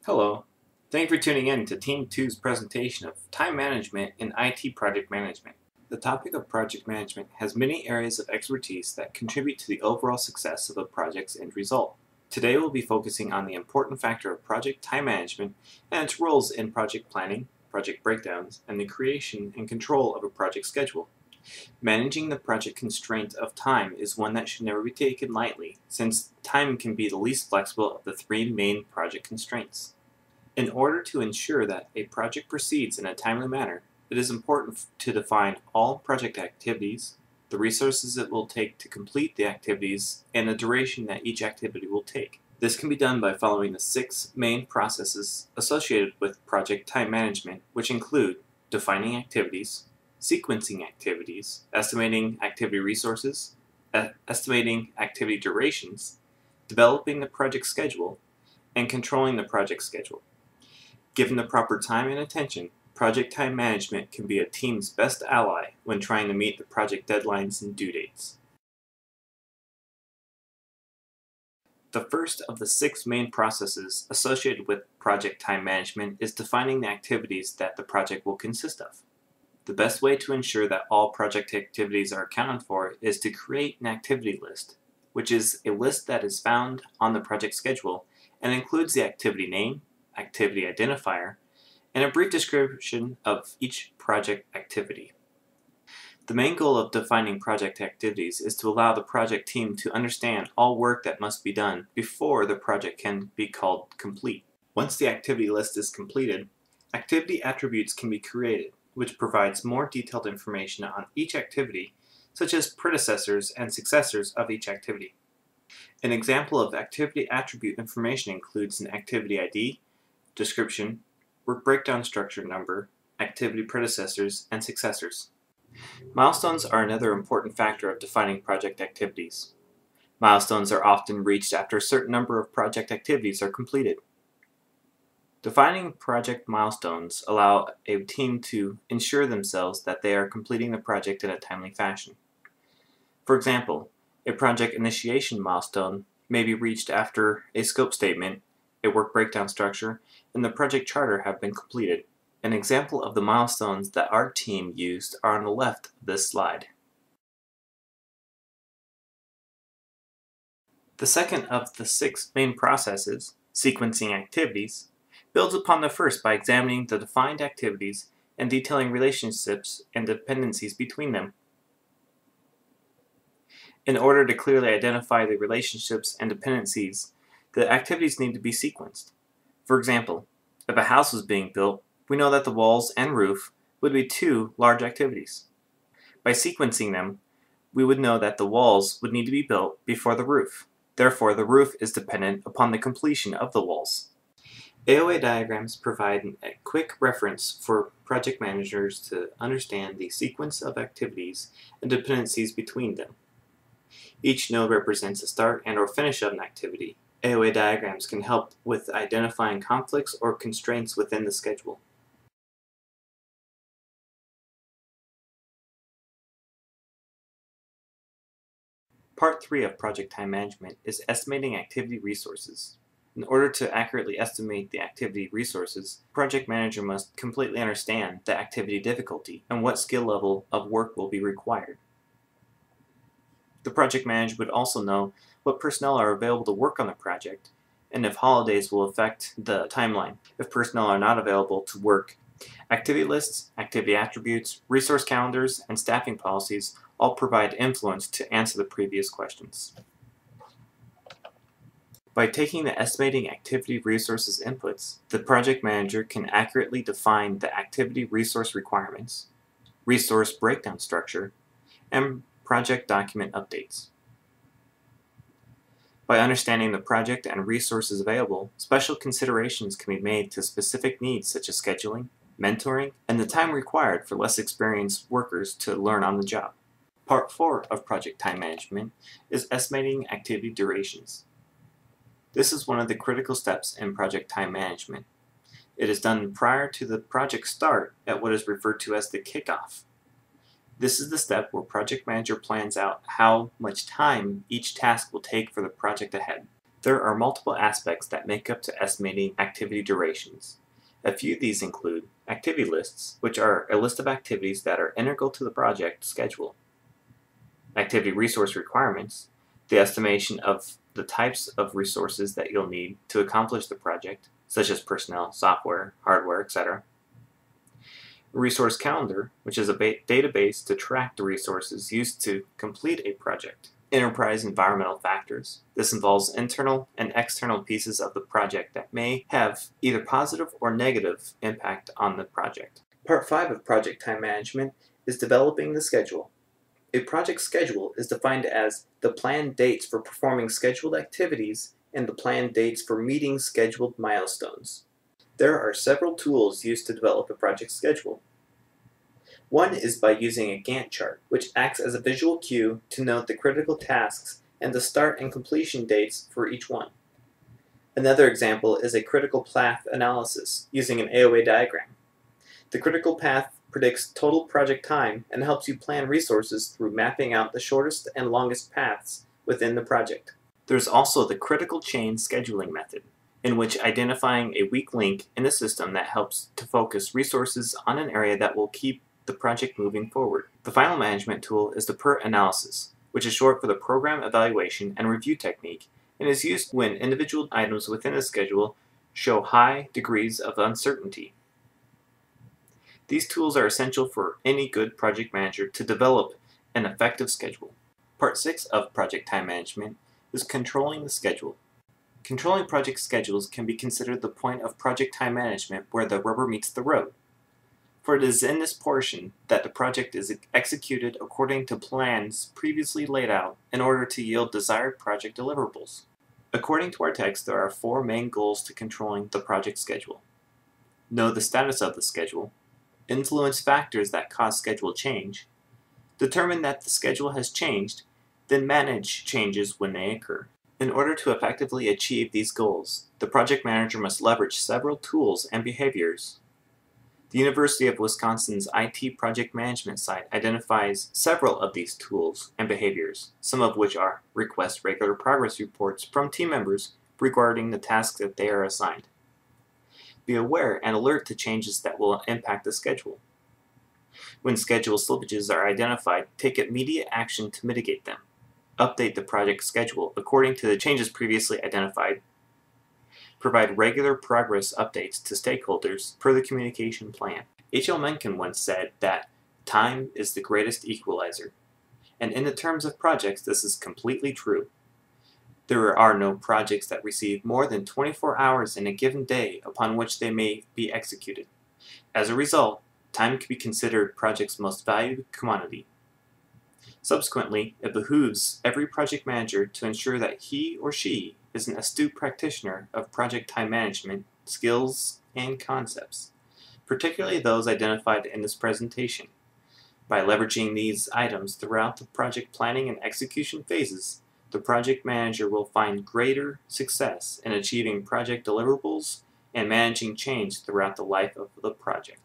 Hello. Thank you for tuning in to Team 2's presentation of Time Management in IT Project Management. The topic of project management has many areas of expertise that contribute to the overall success of a project's end result. Today we'll be focusing on the important factor of project time management and its roles in project planning, project breakdowns, and the creation and control of a project schedule. Managing the project constraint of time is one that should never be taken lightly, since time can be the least flexible of the three main project constraints. In order to ensure that a project proceeds in a timely manner, it is important to define all project activities, the resources it will take to complete the activities, and the duration that each activity will take. This can be done by following the 6 main processes associated with project time management, which include defining activities, sequencing activities, estimating activity resources, estimating activity durations, developing the project schedule, and controlling the project schedule. Given the proper time and attention, project time management can be a team's best ally when trying to meet the project deadlines and due dates. The first of the 6 main processes associated with project time management is defining the activities that the project will consist of. The best way to ensure that all project activities are accounted for is to create an activity list, which is a list that is found on the project schedule and includes the activity name, activity identifier, and a brief description of each project activity. The main goal of defining project activities is to allow the project team to understand all work that must be done before the project can be called complete. Once the activity list is completed, activity attributes can be created, which provides more detailed information on each activity, such as predecessors and successors of each activity. An example of activity attribute information includes an activity ID, description, work breakdown structure number, activity predecessors, and successors. Milestones are another important factor of defining project activities. Milestones are often reached after a certain number of project activities are completed. Defining project milestones allow a team to ensure themselves that they are completing the project in a timely fashion. For example, a project initiation milestone may be reached after a scope statement, a work breakdown structure, and the project charter have been completed. An example of the milestones that our team used are on the left of this slide. The second of the 6 main processes, sequencing activities, builds upon the first by examining the defined activities and detailing relationships and dependencies between them. In order to clearly identify the relationships and dependencies, the activities need to be sequenced. For example, if a house was being built, we know that the walls and roof would be 2 large activities. By sequencing them, we would know that the walls would need to be built before the roof. Therefore, the roof is dependent upon the completion of the walls. AOA diagrams provide a quick reference for project managers to understand the sequence of activities and dependencies between them. Each node represents a start and/or finish of an activity. AOA diagrams can help with identifying conflicts or constraints within the schedule. Part 3 of project time management is estimating activity resources. In order to accurately estimate the activity resources, the project manager must completely understand the activity difficulty and what skill level of work will be required. The project manager would also know what personnel are available to work on the project, and if holidays will affect the timeline. If personnel are not available to work, activity lists, activity attributes, resource calendars, and staffing policies all provide influence to answer the previous questions. By taking the estimating activity resources inputs, the project manager can accurately define the activity resource requirements, resource breakdown structure, and project document updates. By understanding the project and resources available, special considerations can be made to specific needs such as scheduling, mentoring, and the time required for less experienced workers to learn on the job. Part 4 of project time management is estimating activity durations. This is one of the critical steps in project time management. It is done prior to the project start at what is referred to as the kickoff. This is the step where project manager plans out how much time each task will take for the project ahead. There are multiple aspects that make up to estimating activity durations. A few of these include activity lists, which are a list of activities that are integral to the project schedule. Activity resource requirements, the estimation of the types of resources that you'll need to accomplish the project, such as personnel, software, hardware, etc. Resource calendar, which is a database to track the resources used to complete a project. Enterprise environmental factors. This involves internal and external pieces of the project that may have either positive or negative impact on the project. Part 5 of project time management is developing the schedule. A project schedule is defined as the planned dates for performing scheduled activities and the planned dates for meeting scheduled milestones. There are several tools used to develop a project schedule. One is by using a Gantt chart, which acts as a visual cue to note the critical tasks and the start and completion dates for each one. Another example is a critical path analysis using an AOA diagram. The critical path predicts total project time and helps you plan resources through mapping out the shortest and longest paths within the project. There's also the critical chain scheduling method, in which identifying a weak link in the system that helps to focus resources on an area that will keep the project moving forward. The final management tool is the PERT analysis, which is short for the Program Evaluation and Review Technique, and is used when individual items within a schedule show high degrees of uncertainty. These tools are essential for any good project manager to develop an effective schedule. Part 6 of project time management is controlling the schedule. Controlling project schedules can be considered the point of project time management where the rubber meets the road. For it is in this portion that the project is executed according to plans previously laid out in order to yield desired project deliverables. According to our text, there are 4 main goals to controlling the project schedule. Know the status of the schedule, influence factors that cause schedule change, determine that the schedule has changed, then manage changes when they occur. In order to effectively achieve these goals, the project manager must leverage several tools and behaviors. The University of Wisconsin's IT project management site identifies several of these tools and behaviors, some of which are request regular progress reports from team members regarding the tasks that they are assigned. Be aware and alert to changes that will impact the schedule. When schedule slippages are identified, take immediate action to mitigate them. Update the project schedule according to the changes previously identified. Provide regular progress updates to stakeholders per the communication plan. H.L. Mencken once said that time is the greatest equalizer. And in the terms of projects, this is completely true. There are no projects that receive more than 24 hours in a given day upon which they may be executed. As a result, time can be considered project's most valued commodity. Subsequently, it behooves every project manager to ensure that he or she is an astute practitioner of project time management skills and concepts, particularly those identified in this presentation. By leveraging these items throughout the project planning and execution phases, the project manager will find greater success in achieving project deliverables and managing change throughout the life of the project.